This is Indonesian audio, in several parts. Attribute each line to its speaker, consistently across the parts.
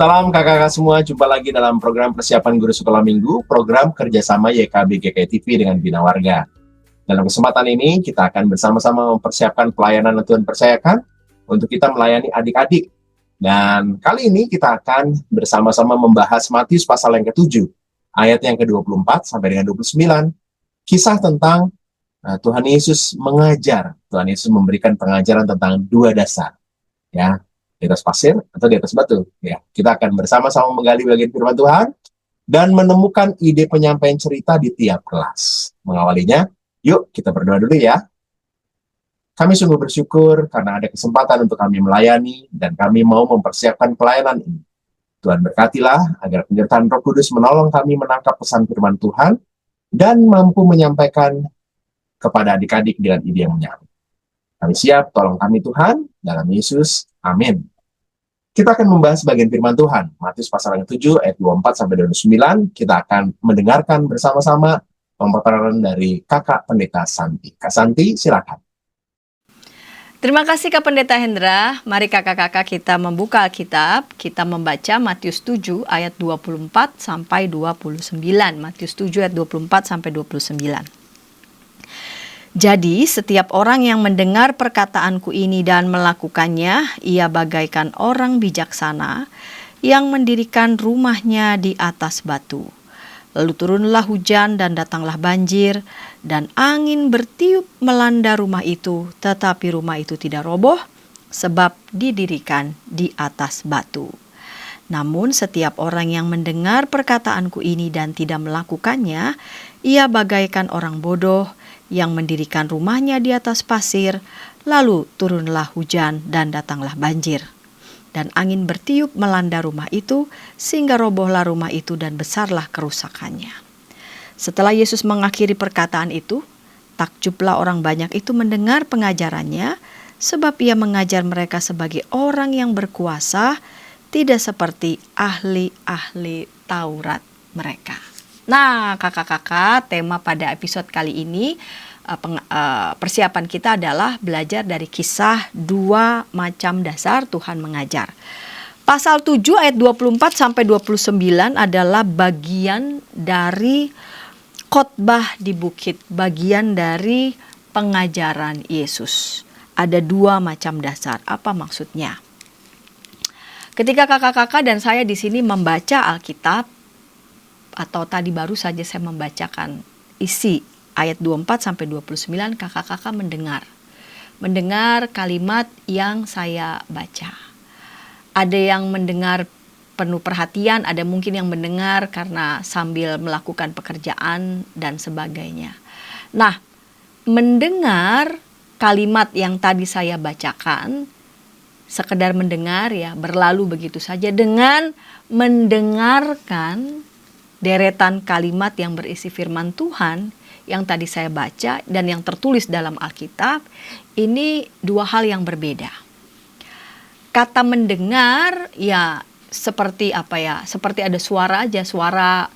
Speaker 1: Salam kakak-kakak semua, jumpa lagi dalam program persiapan guru sekolah minggu, program kerjasama YKB GKI TV dengan Bina Warga. Dalam kesempatan ini, kita akan bersama-sama mempersiapkan pelayanan yang Tuhan percayakan untuk kita melayani adik-adik. Dan kali ini kita akan bersama-sama membahas Matius pasal yang ke-7, ayat yang ke-24 sampai dengan 29. Kisah tentang Tuhan Yesus mengajar, Tuhan Yesus memberikan pengajaran tentang dua dasar. Ya, di atas pasir atau di atas batu. Ya, kita akan bersama-sama menggali bagian firman Tuhan dan menemukan ide penyampaian cerita di tiap kelas. Mengawalinya, yuk kita berdoa dulu ya. Kami sungguh bersyukur karena ada kesempatan untuk kami melayani dan kami mau mempersiapkan pelayanan ini. Tuhan berkatilah agar penyertaan Roh Kudus menolong kami menangkap pesan firman Tuhan dan mampu menyampaikan kepada adik-adik dengan ide yang menyatu. Kami siap, tolong kami Tuhan, dalam Yesus, amin. Kita akan membahas bagian firman Tuhan, Matius pasal yang 7 ayat 24 sampai 29. Kita akan mendengarkan bersama-sama pemaparan dari Kakak Pendeta Santi. Kak Santi, silakan.
Speaker 2: Terima kasih Kak Pendeta Hendra. Mari kakak-kakak kita membuka Alkitab. Kita membaca Matius 7 ayat 24 sampai 29. Matius 7 ayat 24 sampai 29. Jadi setiap orang yang mendengar perkataanku ini dan melakukannya, ia bagaikan orang bijaksana yang mendirikan rumahnya di atas batu. Lalu turunlah hujan dan datanglah banjir, dan angin bertiup melanda rumah itu, tetapi rumah itu tidak roboh, sebab didirikan di atas batu. Namun setiap orang yang mendengar perkataanku ini dan tidak melakukannya, ia bagaikan orang bodoh yang mendirikan rumahnya di atas pasir, lalu turunlah hujan dan datanglah banjir. Dan angin bertiup melanda rumah itu, sehingga robohlah rumah itu dan besarlah kerusakannya. Setelah Yesus mengakhiri perkataan itu, takjublah orang banyak itu mendengar pengajarannya, sebab ia mengajar mereka sebagai orang yang berkuasa, tidak seperti ahli-ahli Taurat mereka. Nah, kakak-kakak, tema pada episode kali ini, persiapan kita adalah belajar dari kisah dua macam dasar Tuhan mengajar. Pasal 7 ayat 24 sampai 29 adalah bagian dari khotbah di bukit, bagian dari pengajaran Yesus. Ada dua macam dasar. Apa maksudnya? Ketika kakak-kakak dan saya di sini membaca Alkitab, atau tadi baru saja saya membacakan isi ayat 24 sampai 29, kakak-kakak mendengar kalimat yang saya baca. Ada yang mendengar penuh perhatian, ada mungkin yang mendengar karena sambil melakukan pekerjaan dan sebagainya. Nah, mendengar kalimat yang tadi saya bacakan, sekedar mendengar ya, berlalu begitu saja dengan mendengarkan deretan kalimat yang berisi firman Tuhan yang tadi saya baca dan yang tertulis dalam Alkitab, ini dua hal yang berbeda. Kata mendengar ya seperti apa ya? Seperti ada suara aja, suara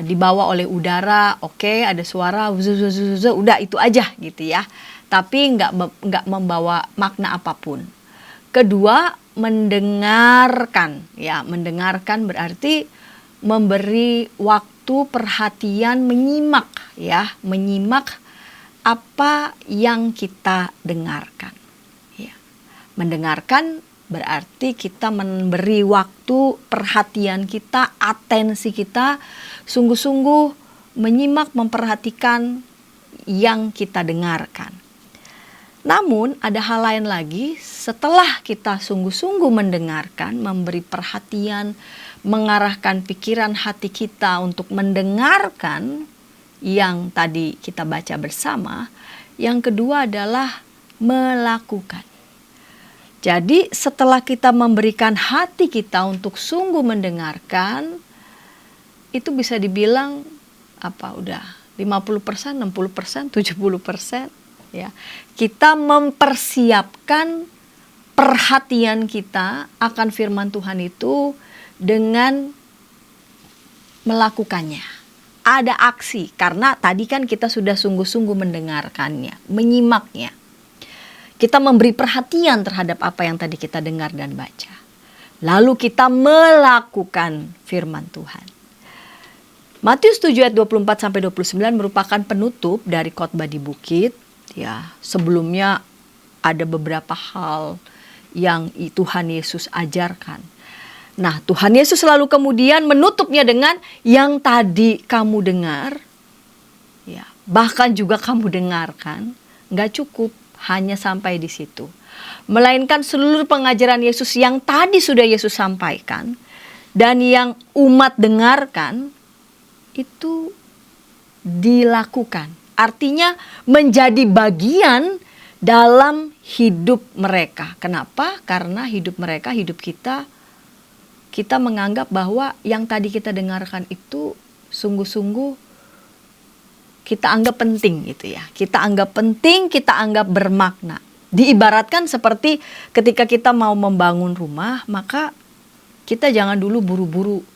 Speaker 2: dibawa oleh udara, oke, ada suara udah itu aja gitu ya. Tapi nggak membawa makna apapun. Kedua, mendengarkan. Ya, mendengarkan berarti memberi waktu, perhatian, menyimak ya, menyimak apa yang kita dengarkan. Ya. Mendengarkan berarti kita memberi waktu, perhatian kita, atensi kita, sungguh-sungguh menyimak, memperhatikan yang kita dengarkan. Namun ada hal lain lagi, setelah kita sungguh-sungguh mendengarkan, memberi perhatian, mengarahkan pikiran hati kita untuk mendengarkan yang tadi kita baca bersama. Yang kedua adalah melakukan. Jadi setelah kita memberikan hati kita untuk sungguh mendengarkan, itu bisa dibilang udah 50%, 60%, 70%. Ya, kita mempersiapkan perhatian kita akan firman Tuhan itu dengan melakukannya. Ada aksi, karena tadi kan kita sudah sungguh-sungguh mendengarkannya, menyimaknya. Kita memberi perhatian terhadap apa yang tadi kita dengar dan baca. lalu kita melakukan firman Tuhan. Matius 7 ayat 24 sampai 29 merupakan penutup dari khotbah di bukit. Ya, sebelumnya ada beberapa hal yang Tuhan Yesus ajarkan. Nah, Tuhan Yesus lalu kemudian menutupnya dengan yang tadi kamu dengar, ya, bahkan juga kamu dengarkan, nggak cukup hanya sampai di situ. Melainkan seluruh pengajaran Yesus yang tadi sudah Yesus sampaikan dan yang umat dengarkan itu dilakukan. Artinya menjadi bagian dalam hidup mereka. Kenapa? Karena hidup mereka, hidup kita menganggap bahwa yang tadi kita dengarkan itu sungguh-sungguh kita anggap penting gitu ya. Kita anggap penting, kita anggap bermakna. Diibaratkan seperti ketika kita mau membangun rumah, maka kita jangan dulu buru-buru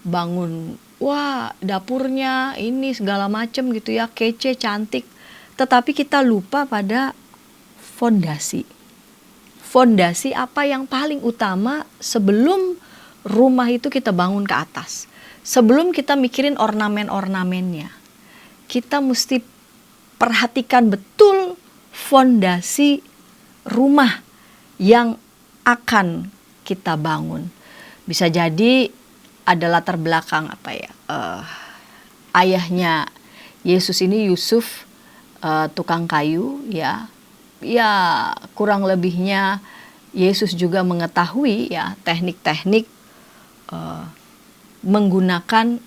Speaker 2: bangun, wah dapurnya ini segala macam gitu ya, kece, cantik. Tetapi kita lupa pada fondasi. Fondasi apa yang paling utama sebelum rumah itu kita bangun ke atas. Sebelum kita mikirin ornamen-ornamennya, kita mesti perhatikan betul fondasi rumah yang akan kita bangun. Bisa jadi ada latar belakang ayahnya Yesus ini Yusuf, tukang kayu ya. Ya kurang lebihnya Yesus juga mengetahui ya teknik-teknik menggunakan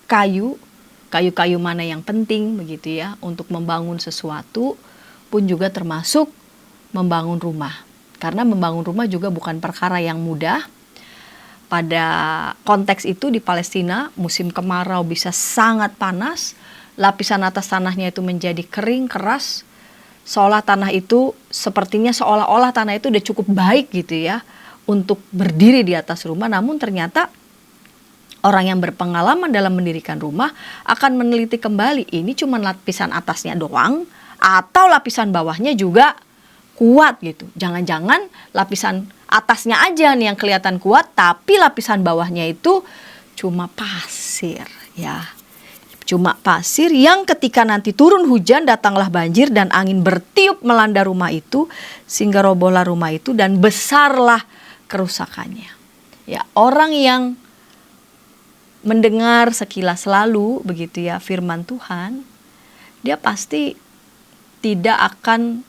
Speaker 2: kayu-kayu mana yang penting begitu ya untuk membangun sesuatu, pun juga termasuk membangun rumah. Karena membangun rumah juga bukan perkara yang mudah. Pada konteks itu di Palestina musim kemarau bisa sangat panas, lapisan atas tanahnya itu menjadi kering, keras, seolah tanah itu udah cukup baik gitu ya untuk berdiri di atas rumah. Namun ternyata orang yang berpengalaman dalam mendirikan rumah akan meneliti kembali ini cuma lapisan atasnya doang atau lapisan bawahnya juga kuat gitu. Jangan-jangan lapisan atasnya aja nih yang kelihatan kuat, tapi lapisan bawahnya itu cuma pasir ya. Cuma pasir yang ketika nanti turun hujan datanglah banjir dan angin bertiup melanda rumah itu sehingga robohlah rumah itu dan besarlah kerusakannya. Ya, orang yang mendengar sekilas lalu begitu ya firman Tuhan, dia pasti tidak akan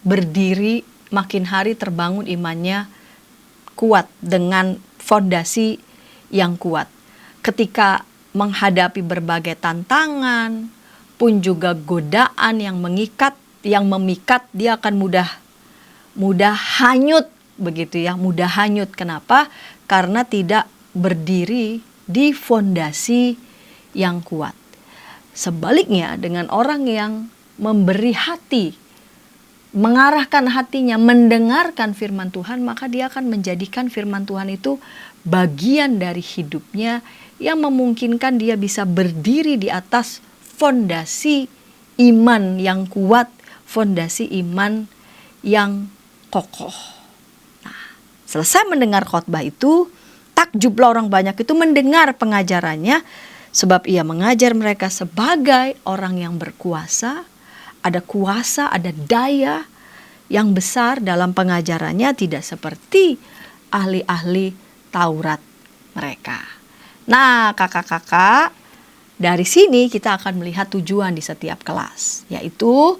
Speaker 2: berdiri makin hari terbangun imannya kuat dengan fondasi yang kuat. Ketika menghadapi berbagai tantangan pun juga godaan yang memikat, dia akan mudah hanyut begitu ya, mudah hanyut. Kenapa? Karena tidak berdiri di fondasi yang kuat. Sebaliknya dengan orang yang memberi hati, mengarahkan hatinya, mendengarkan firman Tuhan, maka dia akan menjadikan firman Tuhan itu bagian dari hidupnya yang memungkinkan dia bisa berdiri di atas fondasi iman yang kuat, fondasi iman yang kokoh. Nah, selesai mendengar khotbah itu, takjublah orang banyak itu mendengar pengajarannya, sebab ia mengajar mereka sebagai orang yang berkuasa. Ada kuasa, ada daya yang besar dalam pengajarannya, tidak seperti ahli-ahli Taurat mereka. Nah, kakak-kakak, dari sini kita akan melihat tujuan di setiap kelas, yaitu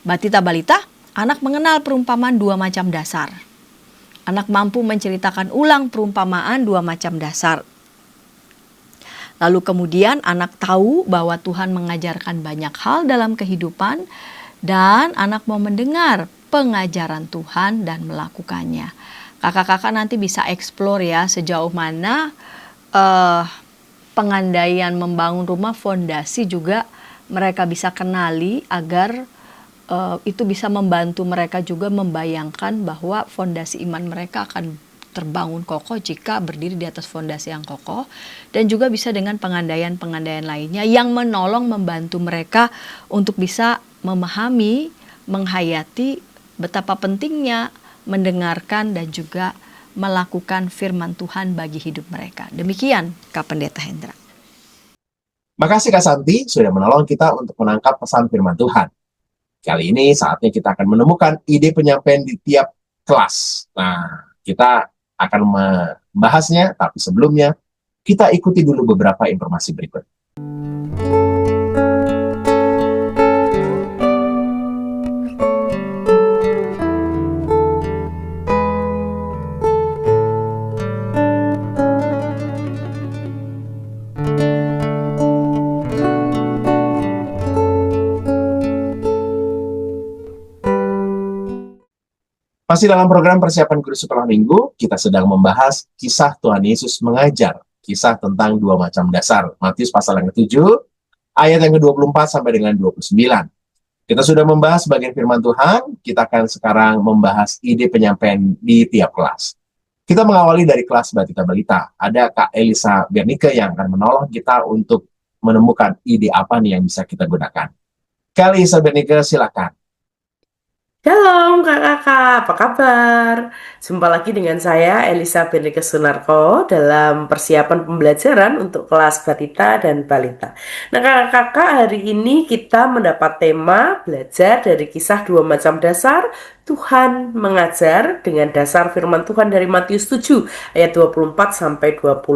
Speaker 2: Batita Balita, anak mengenal perumpamaan 2 macam dasar. Anak mampu menceritakan ulang perumpamaan 2 macam dasar. Lalu kemudian anak tahu bahwa Tuhan mengajarkan banyak hal dalam kehidupan dan anak mau mendengar pengajaran Tuhan dan melakukannya. Kakak-kakak nanti bisa explore ya sejauh mana pengandaian membangun rumah, fondasi juga mereka bisa kenali agar itu bisa membantu mereka juga membayangkan bahwa fondasi iman mereka akan terbangun kokoh jika berdiri di atas fondasi yang kokoh, dan juga bisa dengan pengandaian-pengandaian lainnya yang menolong membantu mereka untuk bisa memahami, menghayati betapa pentingnya mendengarkan dan juga melakukan firman Tuhan bagi hidup mereka. Demikian Kak Pendeta Hendra.
Speaker 1: Makasih Kak Santi sudah menolong kita untuk menangkap pesan firman Tuhan. Kali ini saatnya kita akan menemukan ide penyampaian di tiap kelas. Nah, kita akan membahasnya, tapi sebelumnya kita ikuti dulu beberapa informasi berikut. Masih dalam program persiapan guru sekolah minggu, kita sedang membahas kisah Tuhan Yesus mengajar, kisah tentang dua macam dasar. Matius pasal yang ke-7, ayat yang ke-24 sampai dengan 29. Kita sudah membahas bagian firman Tuhan, kita akan sekarang membahas ide penyampaian di tiap kelas. Kita mengawali dari kelas Batita Balita. Ada Kak Elisa Bernike yang akan menolong kita untuk menemukan ide apa nih yang bisa kita gunakan. Kak Elisa Bernike, silakan.
Speaker 3: Shalom kakak-kakak, apa kabar? Jumpa lagi dengan saya Elisa Bernike Sunarko dalam persiapan pembelajaran untuk kelas Batita dan Balita. Nah kakak-kakak, hari ini kita mendapat tema belajar dari kisah dua macam dasar Tuhan mengajar dengan dasar firman Tuhan dari Matius 7 ayat 24 sampai 29.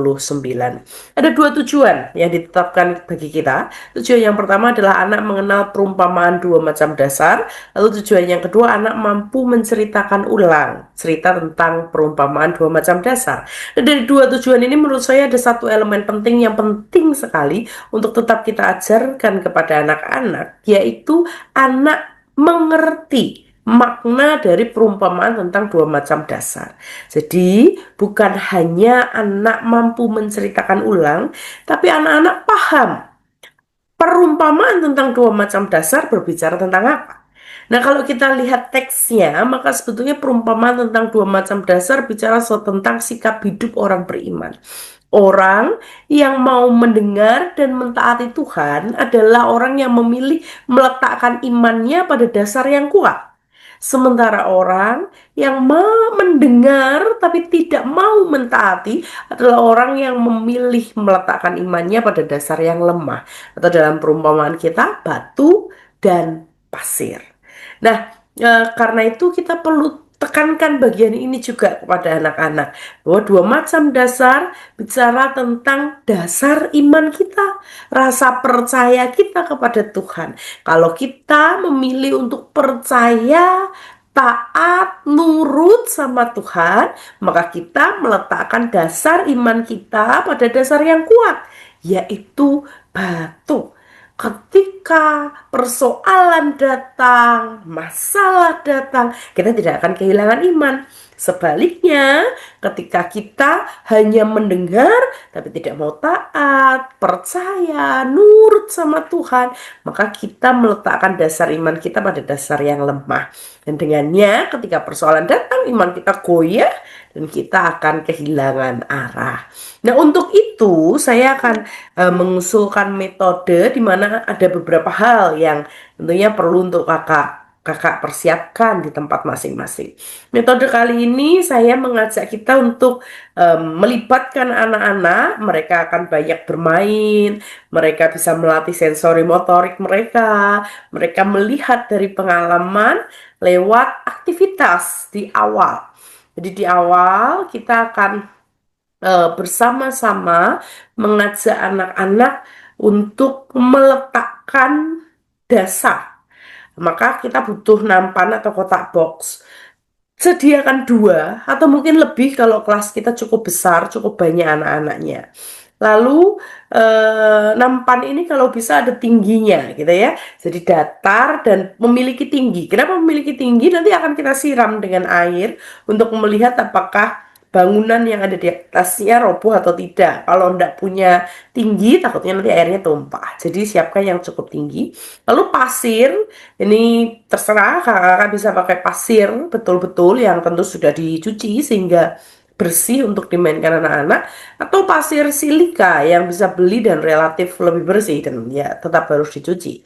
Speaker 3: Ada dua tujuan yang ditetapkan bagi kita. Tujuan yang pertama adalah anak mengenal perumpamaan dua macam dasar. Lalu tujuan yang kedua, anak mampu menceritakan ulang cerita tentang perumpamaan dua macam dasar. Dan dari dua tujuan ini menurut saya ada satu elemen penting yang penting sekali untuk tetap kita ajarkan kepada anak-anak, yaitu anak mengerti makna dari perumpamaan tentang dua macam dasar. Jadi bukan hanya anak mampu menceritakan ulang, tapi anak-anak paham perumpamaan tentang dua macam dasar berbicara tentang apa. Nah kalau kita lihat teksnya, maka sebetulnya perumpamaan tentang dua macam dasar bicara tentang sikap hidup orang beriman. Orang yang mau mendengar dan mentaati Tuhan adalah orang yang memilih meletakkan imannya pada dasar yang kuat. Sementara orang yang mau mendengar tapi tidak mau mentaati adalah orang yang memilih meletakkan imannya pada dasar yang lemah. Atau dalam perumpamaan kita, batu dan pasir. Nah, karena itu kita perlu tekankan bagian ini juga kepada anak-anak, bahwa dua macam dasar bicara tentang dasar iman kita, rasa percaya kita kepada Tuhan. Kalau kita memilih untuk percaya, taat, nurut sama Tuhan, maka kita meletakkan dasar iman kita pada dasar yang kuat, yaitu batu. Ketika persoalan datang, masalah datang, kita tidak akan kehilangan iman. Sebaliknya, ketika kita hanya mendengar tapi tidak mau taat, percaya, nurut sama Tuhan, maka kita meletakkan dasar iman kita pada dasar yang lemah. Dan dengannya, ketika persoalan datang, iman kita goyah dan kita akan kehilangan arah. Nah, untuk itu saya akan mengusulkan metode di mana ada beberapa hal yang tentunya perlu untuk kakak persiapkan di tempat masing-masing. Metode kali ini saya mengajak kita untuk melibatkan anak-anak. Mereka akan banyak bermain, mereka bisa melatih sensori motorik mereka melihat dari pengalaman lewat aktivitas di awal. Jadi di awal kita akan bersama-sama mengajak anak-anak untuk meletakkan dasar. Maka kita butuh nampan atau kotak box. Sediakan 2 atau mungkin lebih kalau kelas kita cukup besar, cukup banyak anak-anaknya. Lalu nampan ini kalau bisa ada tingginya gitu ya. Jadi datar dan memiliki tinggi. Kenapa memiliki tinggi? Nanti akan kita siram dengan air untuk melihat apakah bangunan yang ada di atasnya roboh atau tidak. Kalau tidak punya tinggi, takutnya nanti airnya tumpah. Jadi siapkan yang cukup tinggi. Lalu pasir, ini terserah, kakak bisa pakai pasir betul-betul yang tentu sudah dicuci sehingga bersih untuk dimainkan anak-anak, atau pasir silika yang bisa beli dan relatif lebih bersih dan ya tetap harus dicuci.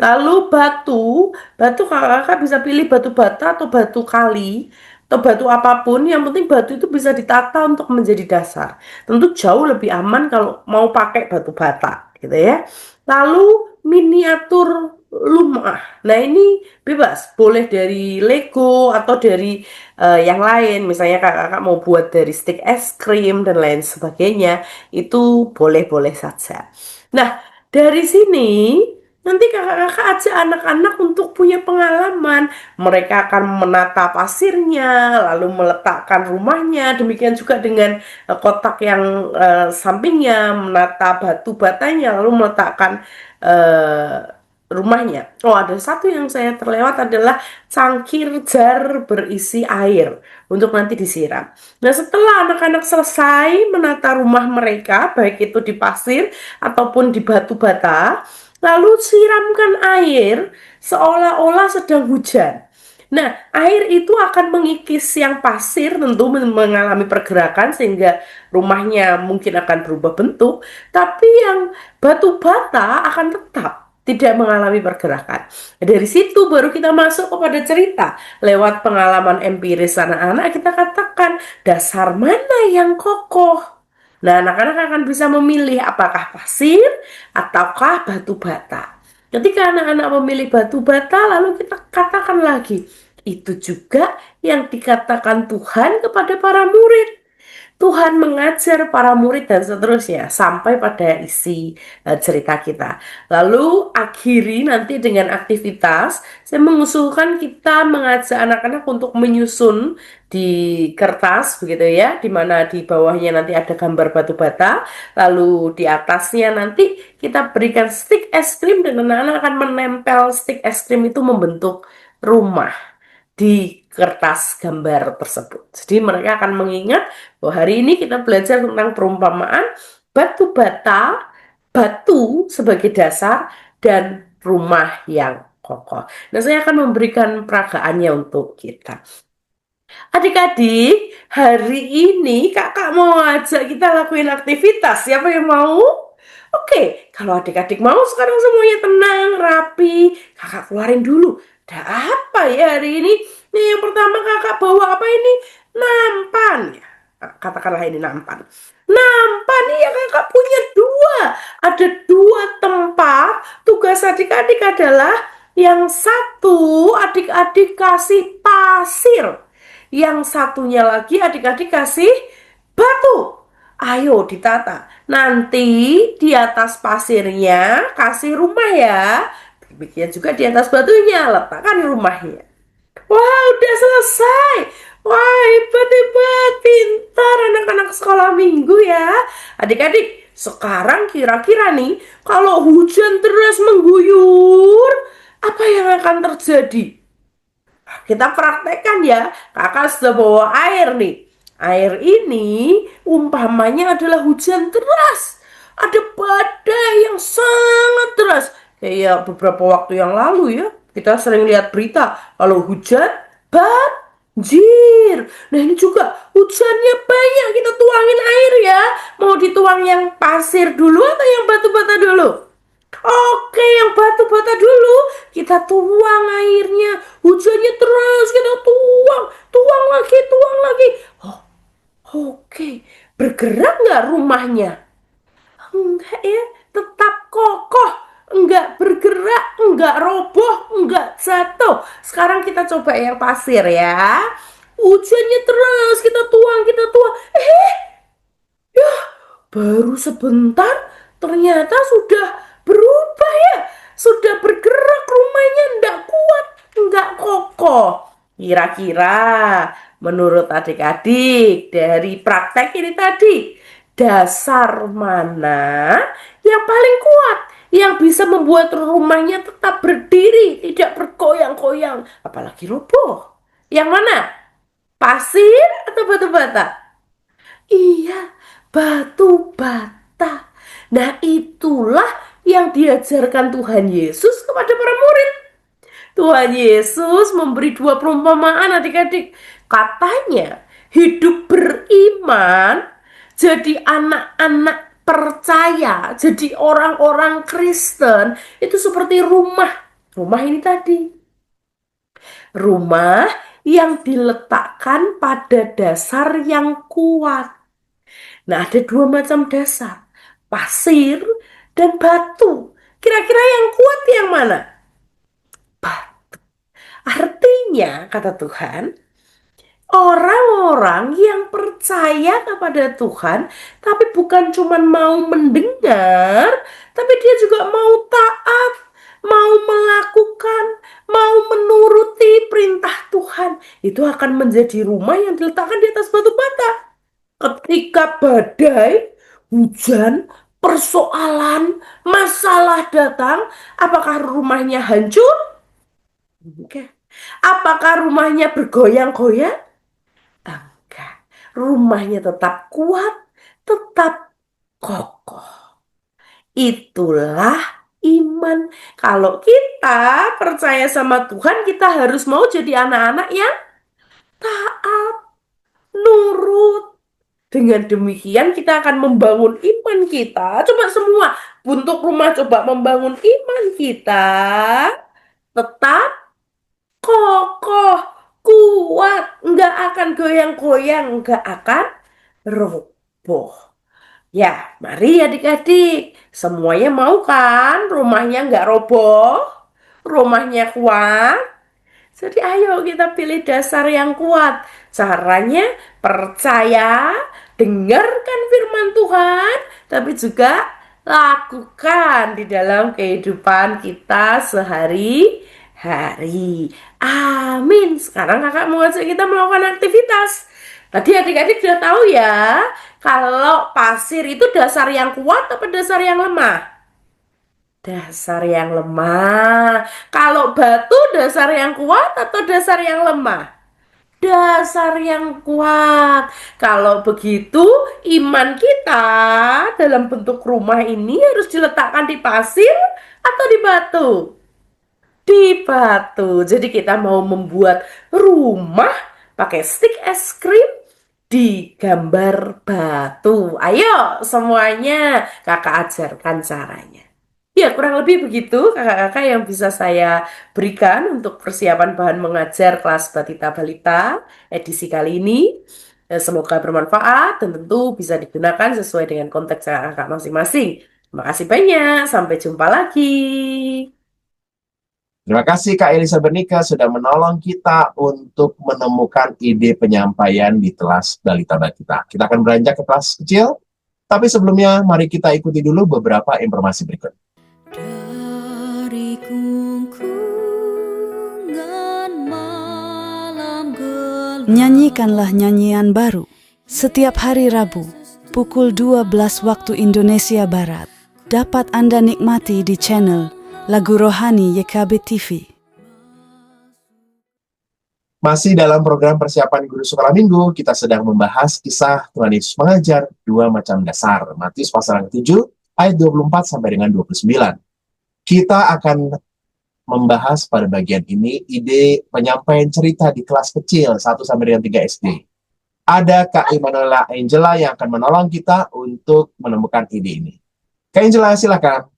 Speaker 3: Lalu batu kakak bisa pilih batu bata atau batu kali. atau batu apapun, yang penting batu itu bisa ditata untuk menjadi dasar. Tentu jauh lebih aman kalau mau pakai batu bata, gitu ya. Lalu miniatur rumah. Nah, ini bebas, boleh dari Lego atau dari yang lain. Misalnya kakak mau buat dari stick es krim dan lain sebagainya, itu boleh-boleh saja. Nah, dari sini nanti kakak-kakak ajak anak-anak untuk punya pengalaman. Mereka akan menata pasirnya, lalu meletakkan rumahnya. Demikian juga dengan kotak yang sampingnya, menata batu batanya, lalu meletakkan eh, rumahnya. Oh, ada satu yang saya terlewat adalah cangkir jar berisi air untuk nanti disiram. Nah, setelah anak-anak selesai menata rumah mereka, baik itu di pasir ataupun di batu bata, lalu siramkan air seolah-olah sedang hujan. Nah, air itu akan mengikis yang pasir, tentu mengalami pergerakan sehingga rumahnya mungkin akan berubah bentuk, tapi yang batu bata akan tetap tidak mengalami pergerakan. Dari situ baru kita masuk kepada cerita. Lewat pengalaman empiris anak-anak, kita katakan dasar mana yang kokoh. Nah, anak-anak akan bisa memilih apakah pasir ataukah batu bata. Ketika anak-anak memilih batu bata, lalu kita katakan lagi, itu juga yang dikatakan Tuhan kepada para murid. Tuhan mengajar para murid dan seterusnya sampai pada isi cerita kita. Lalu akhiri nanti dengan aktivitas, saya mengusulkan kita mengajak anak-anak untuk menyusun di kertas begitu ya, di mana di bawahnya nanti ada gambar batu bata, lalu di atasnya nanti kita berikan stick es krim dan anak-anak akan menempel stick es krim itu membentuk rumah di kertas gambar tersebut. Jadi mereka akan mengingat bahwa hari ini kita belajar tentang perumpamaan batu bata, batu sebagai dasar, dan rumah yang kokoh. Nah, saya akan memberikan peragaannya untuk kita. Adik-adik, hari ini kakak mau ajak kita lakuin aktivitas. Siapa yang mau? Oke, kalau adik-adik mau sekarang semuanya tenang, rapi. Kakak keluarin dulu. Ada apa ya hari ini? Nih, yang pertama kakak bawa apa ini? Nampan. Ya, katakanlah ini nampan. Nampan, iya kakak punya dua. Ada dua tempat. Tugas adik-adik adalah yang satu adik-adik kasih pasir. Yang satunya lagi adik-adik kasih batu. Ayo ditata. Nanti di atas pasirnya kasih rumah ya. Demikian juga di atas batunya letakkan rumahnya. Wah, udah selesai. Wah, hebat-hebat. Pintar anak-anak sekolah minggu ya. Adik-adik, sekarang kira-kira nih, kalau hujan deras mengguyur, apa yang akan terjadi? Kita praktekkan ya. Kakak sudah bawa air nih. Air ini umpamanya adalah hujan deras. Ada badai yang sangat deras. Kayak beberapa waktu yang lalu ya. Kita sering lihat berita kalau hujan banjir. Nah, ini juga hujannya banyak. Kita tuangin air ya. Mau dituang yang pasir dulu atau yang batu bata dulu? Oke, yang batu bata dulu. Kita tuang airnya. Hujannya terus, kita tuang. Tuang lagi, tuang lagi. Oh, oke. Bergerak nggak rumahnya? Enggak ya, tetap kokoh. Enggak bergerak, enggak roboh, enggak jatuh. Sekarang kita coba yang pasir ya. Hujannya terus, kita tuang, kita tuang. Ya, baru sebentar ternyata sudah berubah ya. Sudah bergerak rumahnya, enggak kuat, enggak kokoh. Kira-kira menurut adik-adik dari praktek ini tadi, dasar mana yang paling kuat? Yang bisa membuat rumahnya tetap berdiri, tidak bergoyang-goyang, apalagi roboh. Yang mana? Pasir atau batu bata? Iya, batu bata. Nah, itulah yang diajarkan Tuhan Yesus kepada para murid. Tuhan Yesus memberi dua perumpamaan adik-adik. Katanya, hidup beriman, jadi anak-anak percaya, jadi orang-orang Kristen, itu seperti rumah. Rumah ini tadi. Rumah yang diletakkan pada dasar yang kuat. Nah, ada dua macam dasar, pasir dan batu. Kira-kira yang kuat yang mana? Batu. Artinya, kata Tuhan, orang-orang yang percaya kepada Tuhan, tapi bukan cuma mau mendengar, tapi dia juga mau taat, mau melakukan, mau menuruti perintah Tuhan. Itu akan menjadi rumah yang diletakkan di atas batu bata. Ketika badai, hujan, persoalan, masalah datang, apakah rumahnya hancur? Enggak. Apakah rumahnya bergoyang-goyang? Enggak. Rumahnya tetap kuat, tetap kokoh. Itulah iman. Kalau kita percaya sama Tuhan, kita harus mau jadi anak-anak yang taat, nurut. Dengan demikian kita akan membangun iman kita. Coba semua untuk rumah coba membangun iman kita tetap kokoh, kuat, nggak akan goyang-goyang, nggak akan roboh. Ya, mari adik-adik, semuanya mau kan rumahnya nggak roboh, rumahnya kuat. Jadi ayo kita pilih dasar yang kuat. Caranya percaya, dengarkan firman Tuhan, tapi juga lakukan di dalam kehidupan kita sehari-hari. Amin. Sekarang kakak mau ngajak kita melakukan aktivitas. Tadi adik-adik sudah tahu ya, kalau pasir itu dasar yang kuat atau dasar yang lemah? Dasar yang lemah. Kalau batu dasar yang kuat atau dasar yang lemah? Dasar yang kuat. Kalau begitu, iman kita dalam bentuk rumah ini harus diletakkan di pasir atau di batu? Di batu. Jadi kita mau membuat rumah pakai stick es krim di gambar batu. Ayo semuanya kakak ajarkan caranya. Ya, kurang lebih begitu kakak-kakak yang bisa saya berikan untuk persiapan bahan mengajar kelas Batita Balita edisi kali ini. Semoga bermanfaat dan tentu bisa digunakan sesuai dengan konteks kakak-kakak masing-masing. Terima kasih banyak, sampai jumpa lagi.
Speaker 1: Terima kasih Kak Elisa Bernika sudah menolong kita untuk menemukan ide penyampaian di kelas Balita Batita. Kita akan beranjak ke kelas kecil, tapi sebelumnya mari kita ikuti dulu beberapa informasi berikut.
Speaker 4: Dari kungkungan malam gelap.
Speaker 5: Nyanyikanlah nyanyian baru setiap hari Rabu pukul 12 waktu Indonesia Barat. Dapat Anda nikmati di channel Lagu Rohani YKB TV.
Speaker 1: Masih dalam program persiapan guru sekolah minggu, kita sedang membahas kisah Tuhan Yesus mengajar dua macam dasar. Matius pasal 7 ayat 24 sampai dengan 29. Kita akan membahas pada bagian ini ide penyampaian cerita di kelas kecil 1 sampai dengan 3 SD. Ada Kak Immanuela Angela yang akan menolong kita untuk menemukan ide ini. Kak Angela, silakan.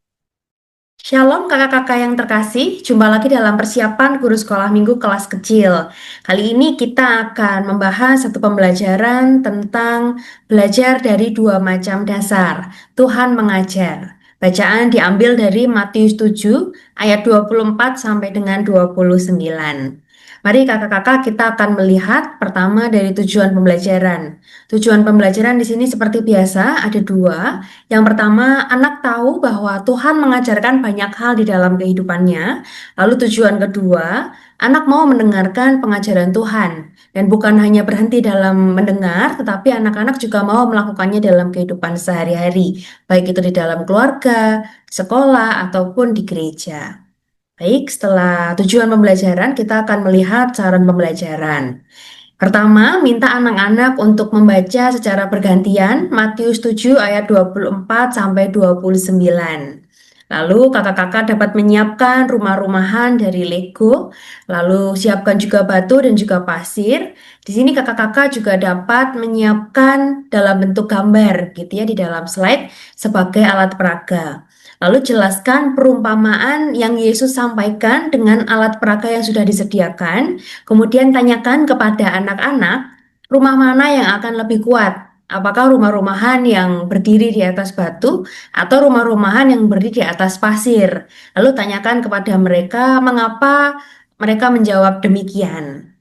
Speaker 6: Shalom kakak-kakak yang terkasih, jumpa lagi dalam persiapan guru sekolah minggu kelas kecil. Kali ini kita akan membahas satu pembelajaran tentang belajar dari dua macam dasar. Tuhan mengajar. Bacaan diambil dari Matius 7 ayat 24 sampai dengan 29. Mari kakak-kakak kita akan melihat pertama dari tujuan pembelajaran. Tujuan pembelajaran di sini seperti biasa ada dua. Yang pertama, anak tahu bahwa Tuhan mengajarkan banyak hal di dalam kehidupannya. Lalu tujuan kedua, anak mau mendengarkan pengajaran Tuhan. Dan bukan hanya berhenti dalam mendengar, tetapi anak-anak juga mau melakukannya dalam kehidupan sehari-hari. Baik itu di dalam keluarga, sekolah, ataupun di gereja. Baik, setelah tujuan pembelajaran, kita akan melihat saran pembelajaran. Pertama, minta anak-anak untuk membaca secara bergantian Matius 7 ayat 24 sampai 29. Lalu kakak-kakak dapat menyiapkan rumah-rumahan dari Lego, lalu siapkan juga batu dan juga pasir. Di sini kakak-kakak juga dapat menyiapkan dalam bentuk gambar gitu ya di dalam slide sebagai alat peraga. Lalu jelaskan perumpamaan yang Yesus sampaikan dengan alat peraga yang sudah disediakan. Kemudian tanyakan kepada anak-anak, rumah mana yang akan lebih kuat? Apakah rumah-rumahan yang berdiri di atas batu atau rumah-rumahan yang berdiri di atas pasir? Lalu tanyakan kepada mereka mengapa mereka menjawab demikian.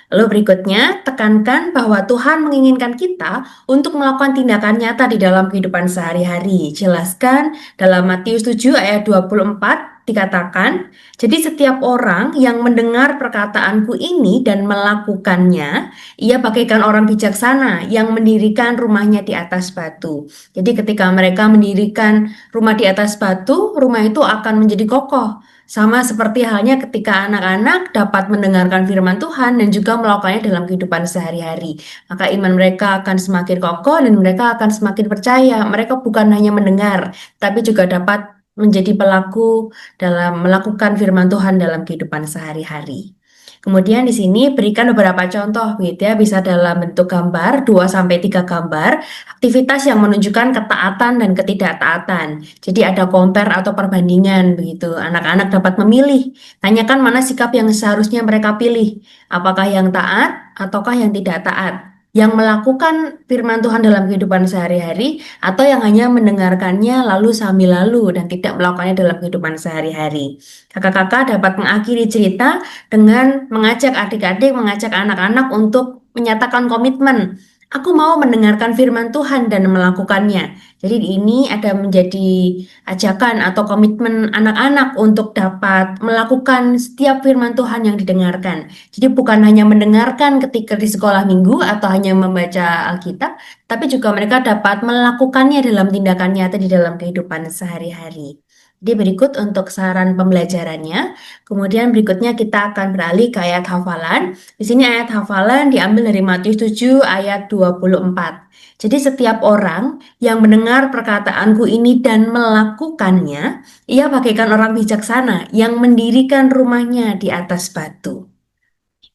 Speaker 6: Lalu berikutnya, tekankan bahwa Tuhan menginginkan kita untuk melakukan tindakan nyata di dalam kehidupan sehari-hari. Jelaskan dalam Matius 7 ayat 24 dikatakan, jadi setiap orang yang mendengar perkataanku ini dan melakukannya, ia bagaikan orang bijaksana yang mendirikan rumahnya di atas batu. Jadi ketika mereka mendirikan rumah di atas batu, rumah itu akan menjadi kokoh. Sama seperti halnya ketika anak-anak dapat mendengarkan firman Tuhan dan juga melakukannya dalam kehidupan sehari-hari. Maka iman mereka akan semakin kokoh dan mereka akan semakin percaya. Mereka bukan hanya mendengar, tapi juga dapat menjadi pelaku dalam melakukan firman Tuhan dalam kehidupan sehari-hari. Kemudian di sini berikan beberapa contoh gitu ya, bisa dalam bentuk gambar 2-3 gambar, aktivitas yang menunjukkan ketaatan dan ketidaktaatan. Jadi ada compare atau perbandingan begitu. Anak-anak dapat memilih, tanyakan mana sikap yang seharusnya mereka pilih, apakah yang taat ataukah yang tidak taat. Yang melakukan firman Tuhan dalam kehidupan sehari-hari atau yang hanya mendengarkannya lalu sambil lalu dan tidak melakukannya dalam kehidupan sehari-hari. Kakak-kakak dapat mengakhiri cerita dengan mengajak adik-adik, mengajak anak-anak untuk menyatakan komitmen. Aku mau mendengarkan firman Tuhan dan melakukannya. Jadi ini ada menjadi ajakan atau komitmen anak-anak untuk dapat melakukan setiap firman Tuhan yang didengarkan. Jadi bukan hanya mendengarkan ketika di sekolah minggu atau hanya membaca Alkitab, tapi juga mereka dapat melakukannya dalam tindakan nyata di dalam kehidupan sehari-hari. Jadi berikut untuk saran pembelajarannya. Kemudian berikutnya kita akan beralih ke ayat hafalan. Di sini ayat hafalan diambil dari Matius 7 ayat 24. Jadi setiap orang yang mendengar perkataanku ini dan melakukannya, ia bagaikan orang bijaksana yang mendirikan rumahnya di atas batu.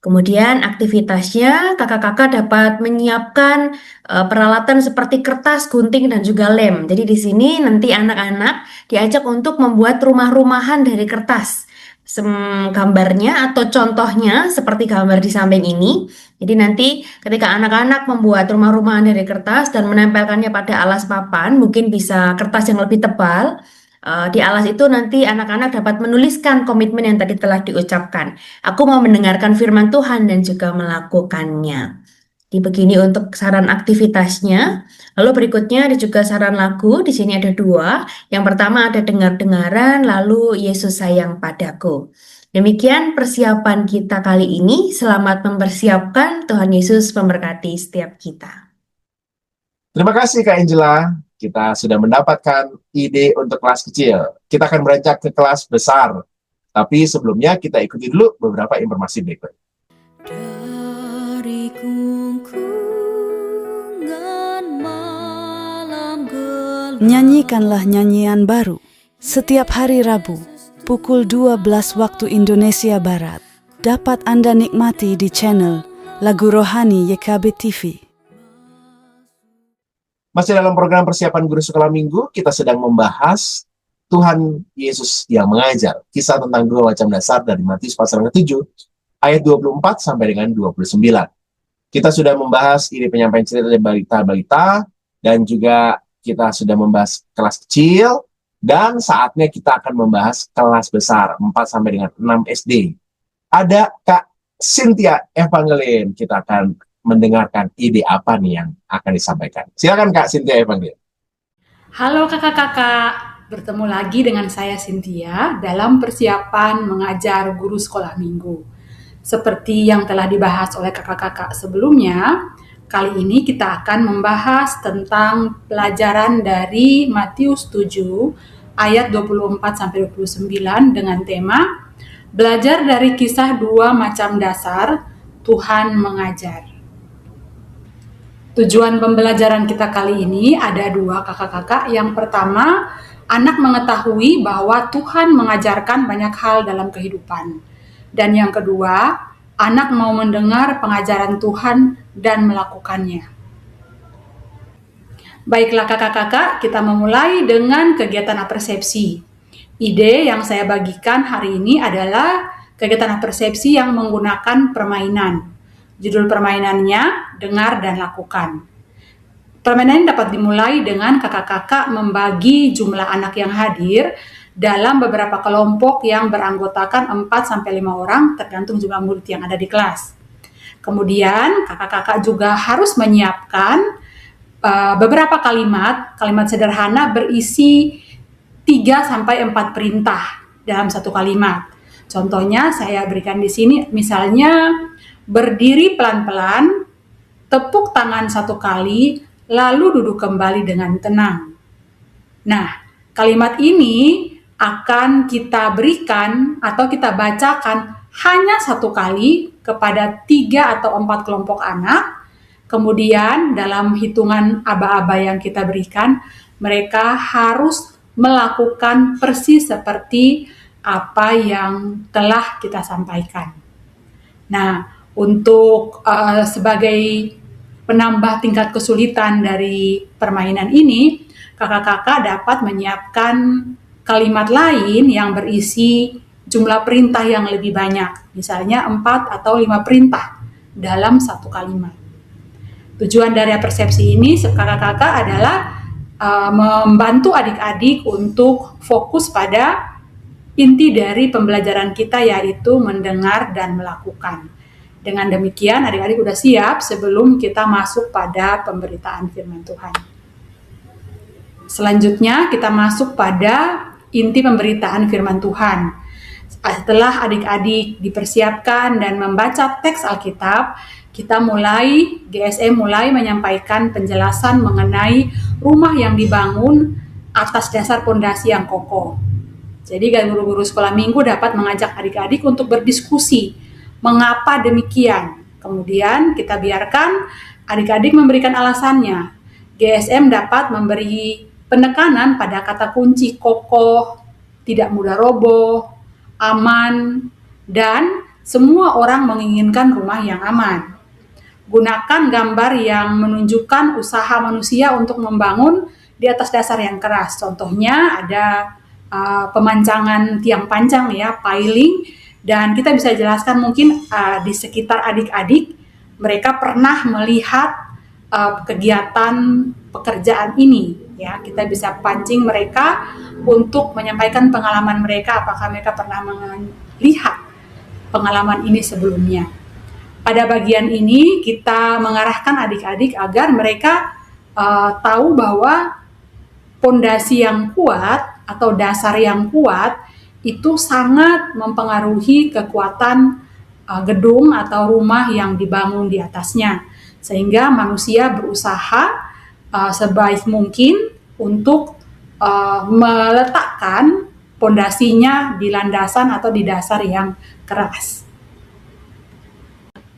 Speaker 6: Kemudian aktivitasnya kakak-kakak dapat menyiapkan peralatan seperti kertas, gunting, dan juga lem. Jadi di sini nanti anak-anak diajak untuk membuat rumah-rumahan dari kertas. Gambarnya atau contohnya seperti gambar di samping ini. Jadi nanti ketika anak-anak membuat rumah-rumahan dari kertas dan menempelkannya pada alas papan, mungkin bisa kertas yang lebih tebal. Di alas itu nanti anak-anak dapat menuliskan komitmen yang tadi telah diucapkan. Aku mau mendengarkan firman Tuhan dan juga melakukannya. Jadi begini untuk saran aktivitasnya. Lalu berikutnya ada juga saran lagu. Di sini ada 2. Yang pertama ada dengar-dengaran, lalu Yesus sayang padaku. Demikian persiapan kita kali ini. Selamat mempersiapkan. Tuhan Yesus memberkati setiap kita.
Speaker 1: Terima kasih Kak Angela. Kita sudah mendapatkan ide untuk kelas kecil. Kita akan beranjak ke kelas besar. Tapi sebelumnya kita ikuti dulu beberapa informasi berikut.
Speaker 4: Dari gungkungan malam gelap.
Speaker 5: Nyanyikanlah nyanyian baru setiap hari Rabu pukul 12 waktu Indonesia Barat. Dapat Anda nikmati di channel Lagu Rohani YKB TV.
Speaker 1: Masih dalam program persiapan guru sekolah minggu, kita sedang membahas Tuhan Yesus yang mengajar. Kisah tentang 2 macam dasar dari Matius pasal ke-7, ayat 24 sampai dengan 29. Kita sudah membahas ide penyampaian cerita dari balita-balita, dan juga kita sudah membahas kelas kecil, dan saatnya kita akan membahas kelas besar, 4 sampai dengan 6 SD. Ada Kak Cynthia Evangeline, kita akan mendengarkan ide apa nih yang akan disampaikan. Silakan Kak Cynthia Evangeline.
Speaker 7: Halo kakak-kakak, bertemu lagi dengan saya Cynthia dalam persiapan mengajar guru sekolah minggu. Seperti yang telah dibahas oleh kakak-kakak sebelumnya, kali ini kita akan membahas tentang pelajaran dari Matius 7 ayat 24-29 dengan tema Belajar dari kisah 2 macam dasar, Tuhan mengajar. Tujuan pembelajaran kita kali ini ada 2 kakak-kakak. Yang pertama anak mengetahui bahwa Tuhan mengajarkan banyak hal dalam kehidupan. Dan yang kedua, anak mau mendengar pengajaran Tuhan dan melakukannya. Baiklah kakak-kakak, kita memulai dengan kegiatan apersepsi. Ide yang saya bagikan hari ini adalah kegiatan apersepsi yang menggunakan permainan. Judul permainannya, dengar dan lakukan. Permainan ini dapat dimulai dengan kakak-kakak membagi jumlah anak yang hadir dalam beberapa kelompok yang beranggotakan 4-5 orang tergantung jumlah murid yang ada di kelas. Kemudian kakak-kakak juga harus menyiapkan beberapa kalimat sederhana berisi 3-4 perintah dalam satu kalimat. Contohnya saya berikan di sini, misalnya berdiri pelan-pelan, tepuk tangan 1 kali, lalu duduk kembali dengan tenang. Nah, kalimat ini akan kita berikan atau kita bacakan hanya 1 kali kepada 3 atau 4 kelompok anak. Kemudian dalam hitungan aba-aba yang kita berikan, mereka harus melakukan persis seperti apa yang telah kita sampaikan. Nah, untuk sebagai penambah tingkat kesulitan dari permainan ini, kakak-kakak dapat menyiapkan kalimat lain yang berisi jumlah perintah yang lebih banyak, misalnya 4 atau 5 perintah dalam satu kalimat. Tujuan dari persepsi ini, kakak-kakak adalah membantu adik-adik untuk fokus pada inti dari pembelajaran kita, yaitu mendengar dan melakukan. Dengan demikian, adik-adik sudah siap sebelum kita masuk pada pemberitaan firman Tuhan. Selanjutnya, kita masuk pada inti pemberitaan firman Tuhan. Setelah adik-adik dipersiapkan dan membaca teks Alkitab, GSM mulai menyampaikan penjelasan mengenai rumah yang dibangun atas dasar pondasi yang kokoh. Jadi, guru-guru sekolah minggu dapat mengajak adik-adik untuk berdiskusi mengapa demikian. Kemudian kita biarkan adik-adik memberikan alasannya. GSM dapat memberi penekanan pada kata kunci kokoh, tidak mudah roboh, aman, dan semua orang menginginkan rumah yang aman. Gunakan gambar yang menunjukkan usaha manusia untuk membangun di atas dasar yang keras. Contohnya ada pemancangan tiang panjang ya, piling. Dan kita bisa jelaskan mungkin di sekitar adik-adik mereka pernah melihat kegiatan pekerjaan ini ya. Kita bisa pancing mereka untuk menyampaikan pengalaman mereka, apakah mereka pernah melihat pengalaman ini sebelumnya. Pada bagian ini kita mengarahkan adik-adik agar mereka tahu bahwa pondasi yang kuat atau dasar yang kuat itu sangat mempengaruhi kekuatan gedung atau rumah yang dibangun di atasnya. Sehingga manusia berusaha sebaik mungkin untuk meletakkan pondasinya di landasan atau di dasar yang keras.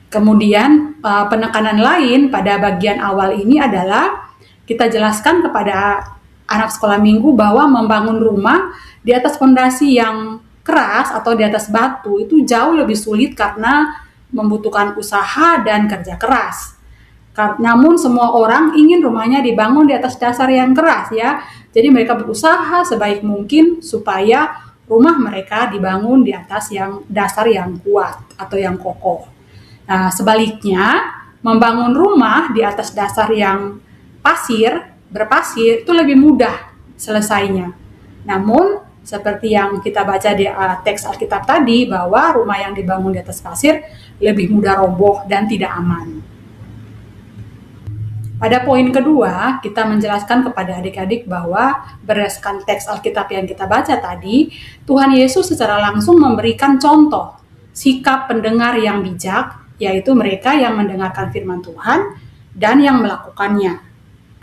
Speaker 7: Kemudian penekanan lain pada bagian awal ini adalah kita jelaskan kepada anak sekolah minggu bahwa membangun rumah di atas fondasi yang keras atau di atas batu itu jauh lebih sulit karena membutuhkan usaha dan kerja keras. Namun semua orang ingin rumahnya dibangun di atas dasar yang keras ya. Jadi mereka berusaha sebaik mungkin supaya rumah mereka dibangun di atas dasar yang kuat atau yang kokoh. Nah, sebaliknya membangun rumah di atas dasar yang berpasir itu lebih mudah selesainya. Namun seperti yang kita baca di teks Alkitab tadi, bahwa rumah yang dibangun di atas pasir lebih mudah roboh dan tidak aman. Pada poin kedua, kita menjelaskan kepada adik-adik bahwa berdasarkan teks Alkitab yang kita baca tadi, Tuhan Yesus secara langsung memberikan contoh sikap pendengar yang bijak, yaitu mereka yang mendengarkan firman Tuhan dan yang melakukannya.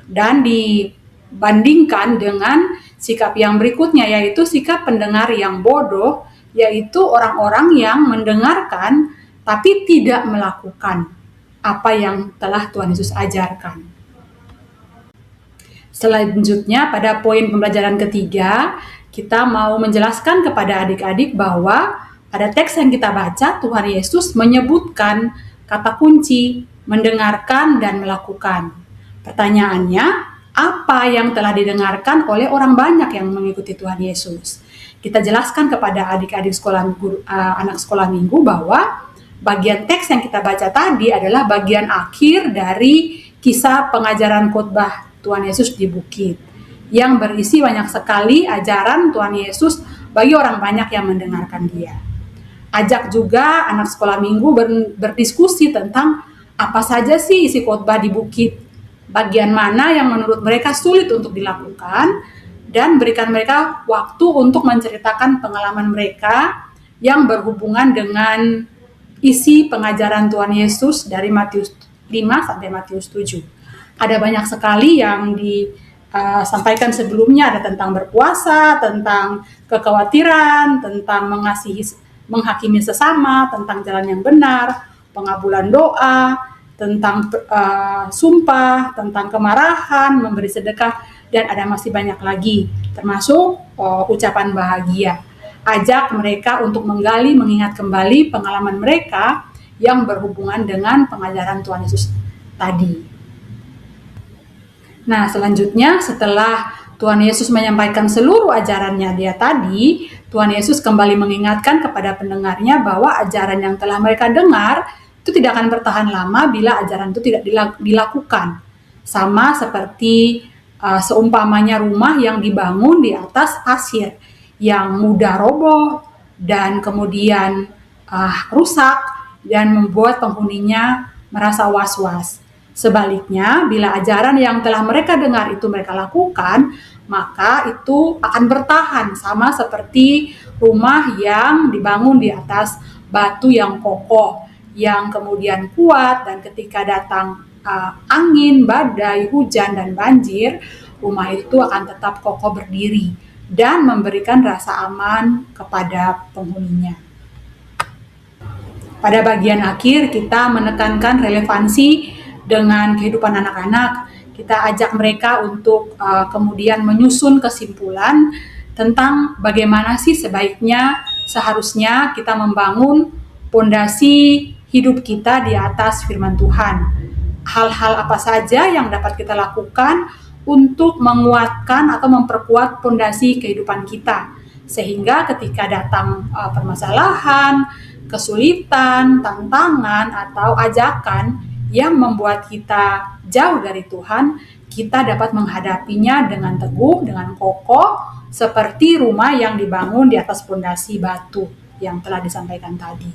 Speaker 7: Dan dibandingkan dengan sikap yang berikutnya, yaitu sikap pendengar yang bodoh, yaitu orang-orang yang mendengarkan tapi tidak melakukan apa yang telah Tuhan Yesus ajarkan. Selanjutnya pada poin pembelajaran ketiga, kita mau menjelaskan kepada adik-adik bahwa pada teks yang kita baca, Tuhan Yesus menyebutkan kata kunci mendengarkan dan melakukan. Pertanyaannya, apa yang telah didengarkan oleh orang banyak yang mengikuti Tuhan Yesus? Kita jelaskan kepada adik-adik anak sekolah minggu bahwa bagian teks yang kita baca tadi adalah bagian akhir dari kisah pengajaran khotbah Tuhan Yesus di bukit, yang berisi banyak sekali ajaran Tuhan Yesus bagi orang banyak yang mendengarkan Dia. Ajak juga anak sekolah minggu berdiskusi tentang apa saja sih isi khotbah di bukit, bagian mana yang menurut mereka sulit untuk dilakukan, dan berikan mereka waktu untuk menceritakan pengalaman mereka yang berhubungan dengan isi pengajaran Tuhan Yesus dari Matius 5 sampai Matius 7. Ada banyak sekali yang disampaikan sebelumnya, ada tentang berpuasa, tentang kekhawatiran, tentang menghakimi sesama, tentang jalan yang benar, pengabulan doa, tentang sumpah, tentang kemarahan, memberi sedekah, dan ada masih banyak lagi, termasuk ucapan bahagia. Ajak mereka untuk menggali, mengingat kembali pengalaman mereka yang berhubungan dengan pengajaran Tuhan Yesus tadi. Nah, selanjutnya setelah Tuhan Yesus menyampaikan seluruh ajarannya dia tadi, Tuhan Yesus kembali mengingatkan kepada pendengarnya bahwa ajaran yang telah mereka dengar itu tidak akan bertahan lama bila ajaran itu tidak dilakukan. Sama seperti seumpamanya rumah yang dibangun di atas pasir yang mudah roboh dan kemudian rusak dan membuat penghuninya merasa was-was. Sebaliknya, bila ajaran yang telah mereka dengar itu mereka lakukan, maka itu akan bertahan, sama seperti rumah yang dibangun di atas batu yang kokoh, yang kemudian kuat, dan ketika datang angin, badai, hujan, dan banjir, rumah itu akan tetap kokoh berdiri dan memberikan rasa aman kepada penghuninya. Pada bagian akhir, kita menekankan relevansi dengan kehidupan anak-anak. Kita ajak mereka untuk kemudian menyusun kesimpulan tentang bagaimana sih seharusnya kita membangun pondasi hidup kita di atas firman Tuhan. Hal-hal apa saja yang dapat kita lakukan untuk menguatkan atau memperkuat pondasi kehidupan kita, sehingga ketika datang permasalahan, kesulitan, tantangan, atau ajakan yang membuat kita jauh dari Tuhan, kita dapat menghadapinya dengan teguh, dengan kokoh, seperti rumah yang dibangun di atas pondasi batu yang telah disampaikan tadi.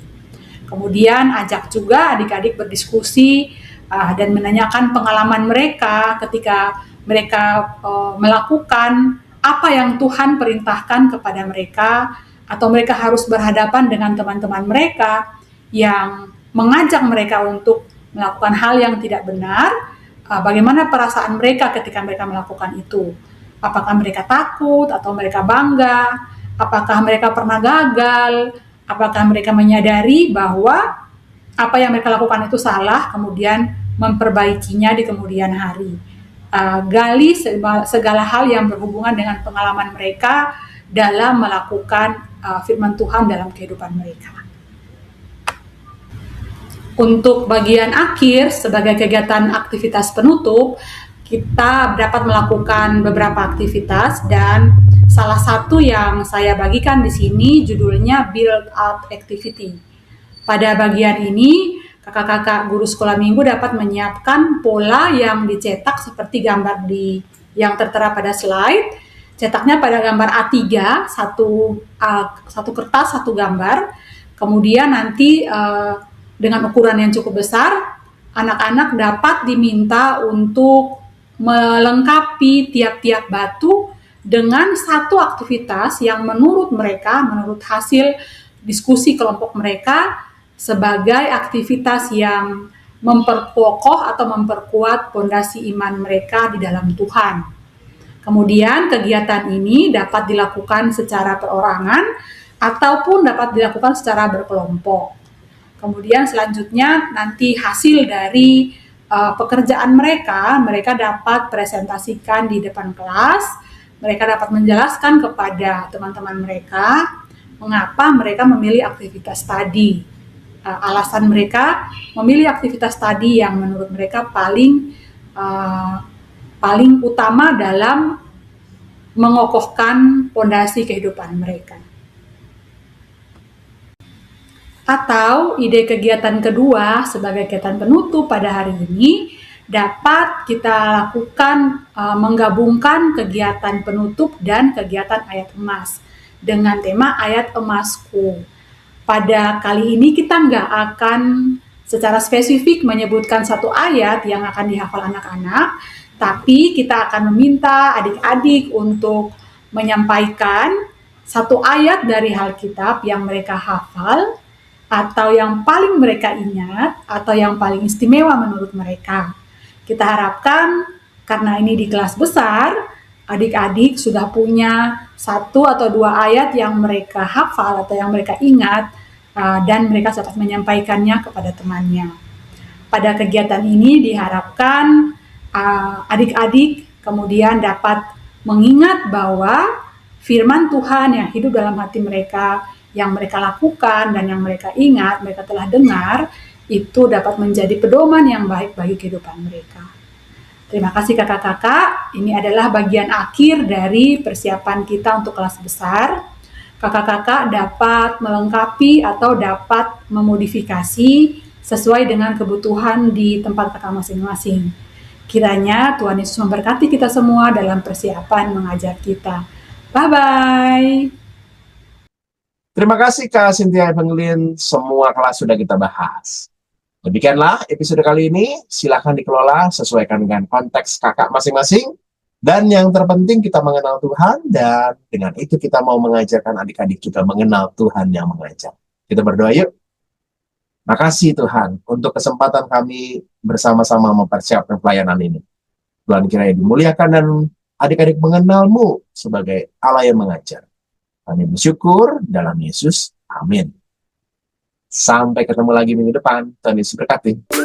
Speaker 7: Kemudian ajak juga adik-adik berdiskusi dan menanyakan pengalaman mereka ketika mereka melakukan apa yang Tuhan perintahkan kepada mereka, atau mereka harus berhadapan dengan teman-teman mereka yang mengajak mereka untuk melakukan hal yang tidak benar. Bagaimana perasaan mereka ketika mereka melakukan itu? Apakah mereka takut atau mereka bangga? Apakah mereka pernah gagal? Apakah mereka menyadari bahwa apa yang mereka lakukan itu salah, kemudian memperbaikinya di kemudian hari? Gali segala hal yang berhubungan dengan pengalaman mereka dalam melakukan firman Tuhan dalam kehidupan mereka. Untuk bagian akhir, sebagai kegiatan aktivitas penutup, kita dapat melakukan beberapa aktivitas, dan salah satu yang saya bagikan di sini judulnya Build Out Activity. Pada bagian ini, kakak-kakak guru sekolah minggu dapat menyiapkan pola yang dicetak seperti gambar yang tertera pada slide. Cetaknya pada gambar A3, satu kertas, satu gambar. Kemudian nanti dengan ukuran yang cukup besar, anak-anak dapat diminta untuk melengkapi tiap-tiap batu dengan satu aktivitas yang menurut hasil diskusi kelompok mereka, sebagai aktivitas yang memperkokoh atau memperkuat pondasi iman mereka di dalam Tuhan. Kemudian kegiatan ini dapat dilakukan secara perorangan ataupun dapat dilakukan secara berkelompok. Kemudian selanjutnya nanti hasil dari pekerjaan mereka dapat presentasikan di depan kelas, mereka dapat menjelaskan kepada teman-teman mereka mengapa mereka memilih aktivitas tadi. Alasan mereka memilih aktivitas tadi yang menurut mereka paling utama dalam mengokohkan fondasi kehidupan mereka. Atau ide kegiatan kedua sebagai kegiatan penutup pada hari ini dapat kita lakukan menggabungkan kegiatan penutup dan kegiatan ayat emas dengan tema ayat emasku. Pada kali ini kita nggak akan secara spesifik menyebutkan satu ayat yang akan dihafal anak-anak, tapi kita akan meminta adik-adik untuk menyampaikan satu ayat dari Alkitab yang mereka hafal, atau yang paling mereka ingat, atau yang paling istimewa menurut mereka. Kita harapkan karena ini di kelas besar, adik-adik sudah punya satu atau dua ayat yang mereka hafal atau yang mereka ingat, dan mereka dapat menyampaikannya kepada temannya. Pada kegiatan ini diharapkan adik-adik kemudian dapat mengingat bahwa firman Tuhan yang hidup dalam hati mereka, yang mereka lakukan dan yang mereka ingat, mereka telah dengar, itu dapat menjadi pedoman yang baik bagi kehidupan mereka. Terima kasih kakak-kakak, ini adalah bagian akhir dari persiapan kita untuk kelas besar. Kakak-kakak dapat melengkapi atau dapat memodifikasi sesuai dengan kebutuhan di tempat kakak masing-masing. Kiranya Tuhan Yesus memberkati kita semua dalam persiapan mengajar kita. Bye-bye!
Speaker 1: Terima kasih Kak Cynthia Evangeline, semua kelas sudah kita bahas. Demikianlah episode kali ini, silakan dikelola sesuaikan dengan konteks kakak masing-masing. Dan yang terpenting kita mengenal Tuhan, dan dengan itu kita mau mengajarkan adik-adik kita mengenal Tuhan yang mengajar. Kita berdoa yuk. Makasih Tuhan untuk kesempatan kami bersama-sama mempersiapkan pelayanan ini. Tuhan kiranya dimuliakan dan adik-adik mengenal-Mu sebagai Allah yang mengajar. Kami bersyukur dalam Yesus. Amin. Sampai ketemu lagi minggu depan. Tuhan Yesus berkati.